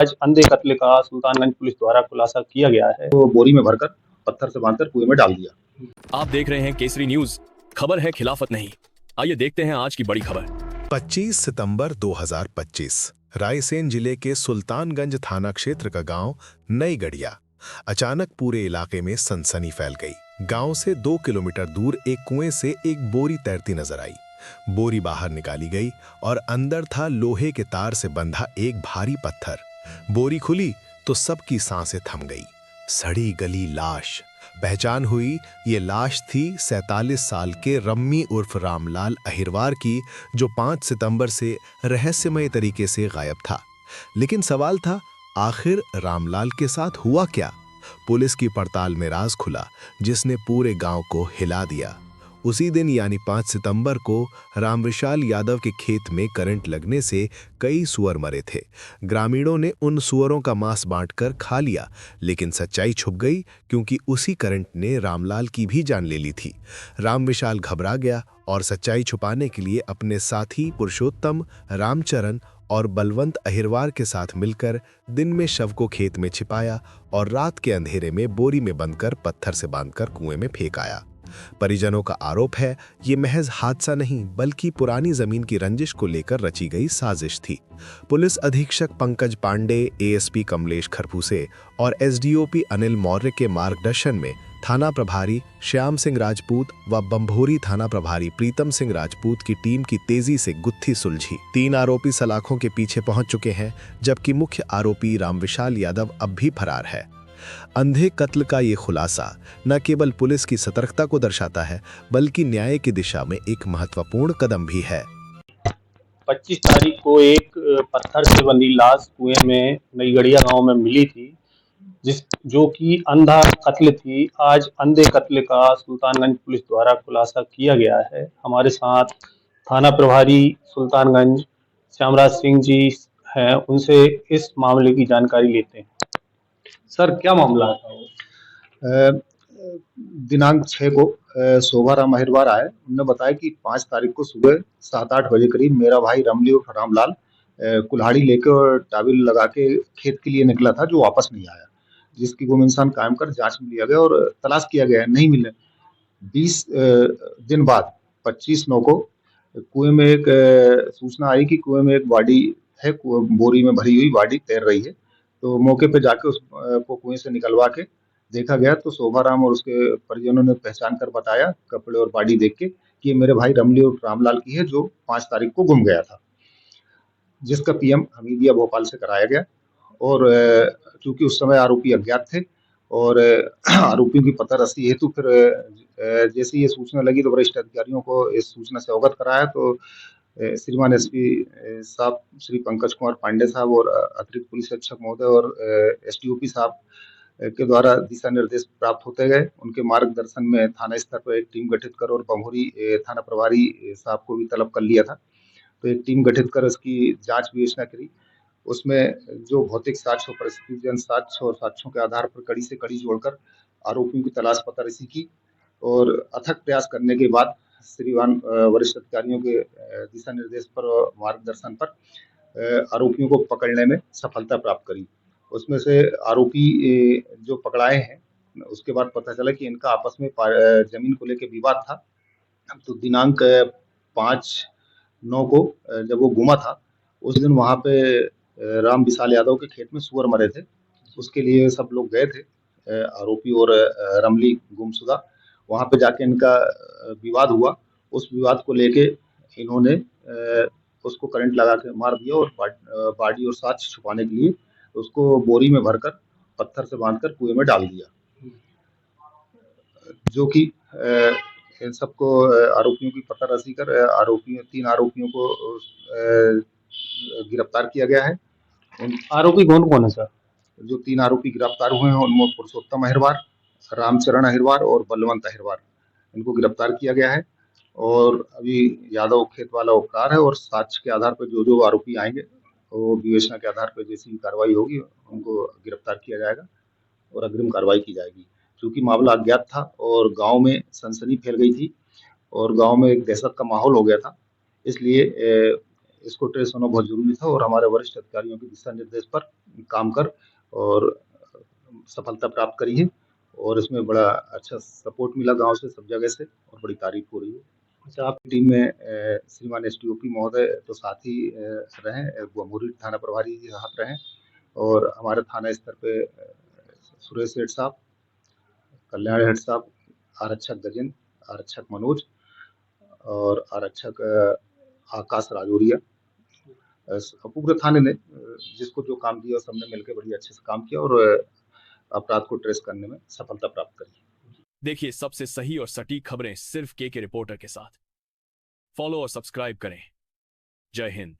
आज अंधे कत्ल का सुल्तानगंज पुलिस द्वारा खुलासा किया गया है। तो बोरी में भरकर पत्थर से बांधकर कुएं में डाल दिया। आप देख रहे हैं केसरी न्यूज। खबर है खिलाफत नहीं। आइए देखते हैं आज की बड़ी खबर। 25 सितंबर 2025 रायसेन जिले के सुल्तानगंज थाना क्षेत्र का गांव नई गढ़िया। अचानक पूरे इलाके में सनसनी फैल गई। गांव से 2 किलोमीटर दूर एक कुएं से एक बोरी तैरती नजर आई। बोरी बाहर निकाली गई और अंदर था लोहे के तार से बंधा एक भारी पत्थर। बोरी खुली तो सबकी सांसें थम गई। सड़ी गली लाश। पहचान हुई, ये लाश थी 47 साल के रम्मी उर्फ रामलाल अहिरवार की, जो 5 सितंबर से रहस्यमय तरीके से गायब था। लेकिन सवाल था, आखिर रामलाल के साथ हुआ क्या? पुलिस की पड़ताल में राज खुला, जिसने पूरे गांव को हिला दिया। उसी दिन यानी 5 सितंबर को रामविशाल यादव के खेत में करंट लगने से कई सुअर मरे थे। ग्रामीणों ने उन सुअरों का मांस बांटकर खा लिया, लेकिन सच्चाई छुप गई, क्योंकि उसी करंट ने रामलाल की भी जान ले ली थी। रामविशाल घबरा गया और सच्चाई छुपाने के लिए अपने साथी पुरुषोत्तम, रामचरण और बलवंत अहिरवार के साथ मिलकर दिन में शव को खेत में छिपाया और रात के अंधेरे में बोरी में बंदकर पत्थर से बांधकर कुएं में फेंक आया। परिजनों का आरोप है, ये महज हादसा नहीं, बल्कि पुरानी जमीन की रंजिश को लेकर रची गई साजिश थी। पुलिस अधीक्षक पंकज पांडे, एएसपी कमलेश खरपूसे और एसडीओपी अनिल मौर्य के मार्गदर्शन में थाना प्रभारी श्याम सिंह राजपूत व बंभोरी थाना प्रभारी प्रीतम सिंह राजपूत की टीम की तेजी से गुत्थी सुलझी। 3 आरोपी सलाखों के पीछे पहुंच चुके हैं, जबकि मुख्य आरोपी रामविशाल यादव अब भी फरार है। अंधे कत्ल का ये खुलासा न केवल पुलिस की सतर्कता को दर्शाता है, बल्कि न्याय की दिशा में एक महत्वपूर्ण कदम भी है। 25 तारीख को एक पत्थर से बंधी लाश कुएं में नई गढ़िया गांव में मिली थी, जो कि अंधा कत्ल थी। आज अंधे कत्ल का सुल्तानगंज पुलिस द्वारा खुलासा किया गया है। हमारे साथ थाना प्रभारी सुल्तानगंज श्यामराज सिंह जी हैं, उनसे इस मामले की जानकारी लेते हैं। सर, क्या मामला था वो? दिनांक 6 को शोभाराम अहिरवार आए। उन्होंने बताया कि 5 तारीख को सुबह 7-8 बजे करीब मेरा भाई रमली उर्फ रामलाल कुल्हाड़ी लेकर और टाविल लगा के खेत के लिए निकला था, जो वापस नहीं आया, जिसकी गुम-इंसान कायम कर जांच में लिया गया और तलाश किया गया, नहीं मिले। 20 दिन बाद 25/9 को कुएं में एक सूचना आई कि कुएं में एक बॉडी है, बोरी में भरी हुई बॉडी तैर रही है। तो मौके पे जाके उस को कुएं से निकलवा के देखा गया, तो शोभाराम और उसके परिजनों ने पहचान कर बताया, कपड़े और बॉडी देख के, कि ये मेरे भाई रमली और रामलाल की है, जो 5 तारीख को गुम गया था, जिसका पीएम हमीदिया भोपाल से कराया गया। और चूंकि उस समय आरोपी अज्ञात थे और आरोपियों की पता रसी हेतु फिर जैसे ये सूचना लगी तो वरिष्ठ अधिकारियों को इस सूचना से अवगत कराया। तो श्रीमान एसपी साहब श्री पंकज कुमार पांडे साहब और अतिरिक्त पुलिस अधीक्षक महोदय और एसडीओपी साहब के द्वारा दिशा निर्देश प्राप्त होते गए। उनके मार्गदर्शन में थाना स्तर पर एक टीम गठित कर और बंभोरी थाना प्रभारी साहब को भी तलब कर लिया था। तो एक टीम गठित कर उसकी जांच विवेचना करी। उसमें जो भौतिक साक्ष्य, परिस्थितिजन्य साक्ष्य और साक्ष्यों के आधार पर कड़ी से कड़ी जोड़कर आरोपियों की तलाश पता रसी की और अथक प्रयास करने के बाद श्रीमान वरिष्ठ अधिकारियों के दिशा निर्देश पर और मार्गदर्शन पर आरोपियों को पकड़ने में सफलता प्राप्त करी। उसमें से आरोपी जो पकड़ाए हैं, उसके बाद पता चला कि इनका आपस में जमीन को लेकर विवाद था। तो दिनांक 5/9 को जब वो गुमा था, उस दिन वहाँ पे राम विशाल यादव के खेत में सुअर मरे थे। उसके लिए सब लोग गए थे, आरोपी और रमली गुमशुदा। वहाँ पे जाके इनका विवाद हुआ। उस विवाद को लेके इन्होंने उसको करंट लगा के मार दिया और बॉडी और साक्ष्य छुपाने के लिए उसको बोरी में भरकर पत्थर से बांधकर कुएं में डाल दिया, जो कि इन सबको आरोपियों की पता रसी कर 3 आरोपियों को गिरफ्तार किया गया है। आरोपी कौन कौन है सर? जो 3 आरोपी गिरफ्तार हुए हैं उनमें पुरुषोत्तम अहिरवार, रामचरण अहिरवार और बलवंत अहिरवार, इनको गिरफ्तार किया गया है। और अभी यादव खेत वाला उपकार है और साक्ष्य के आधार पर जो जो आरोपी आएंगे, वो विवेचना के आधार पर जैसी भी कार्रवाई होगी उनको गिरफ्तार किया जाएगा और अग्रिम कार्रवाई की जाएगी। क्योंकि मामला अज्ञात था और गांव में सनसनी फैल गई थी और गांव में एक दहशत का माहौल हो गया था, इसलिए इसको ट्रेस होना बहुत जरूरी था और हमारे वरिष्ठ अधिकारियों के दिशा निर्देश पर काम कर और सफलता प्राप्त करी है और इसमें बड़ा अच्छा सपोर्ट मिला गांव से, सब जगह से, और बड़ी तारीफ हो रही है। अच्छा, आपकी टीम में श्रीमान एसडीओपी महोदय तो साथ ही रहे, बमूरी थाना प्रभारी जी साथ रहे और हमारे थाना स्तर पे सुरेश सेठ साहब, कल्याण हेड साहब, आरक्षक गजेंद्र, आरक्षक मनोज और आरक्षक आकाश राजौरिया, पूरे थाने ने जिसको जो काम दिया सबने मिलकर बड़ी अच्छे से काम किया और अपराध को ट्रेस करने में सफलता प्राप्त करी। देखिए सबसे सही और सटीक खबरें सिर्फ के रिपोर्टर के साथ। फॉलो और सब्सक्राइब करें। जय हिंद।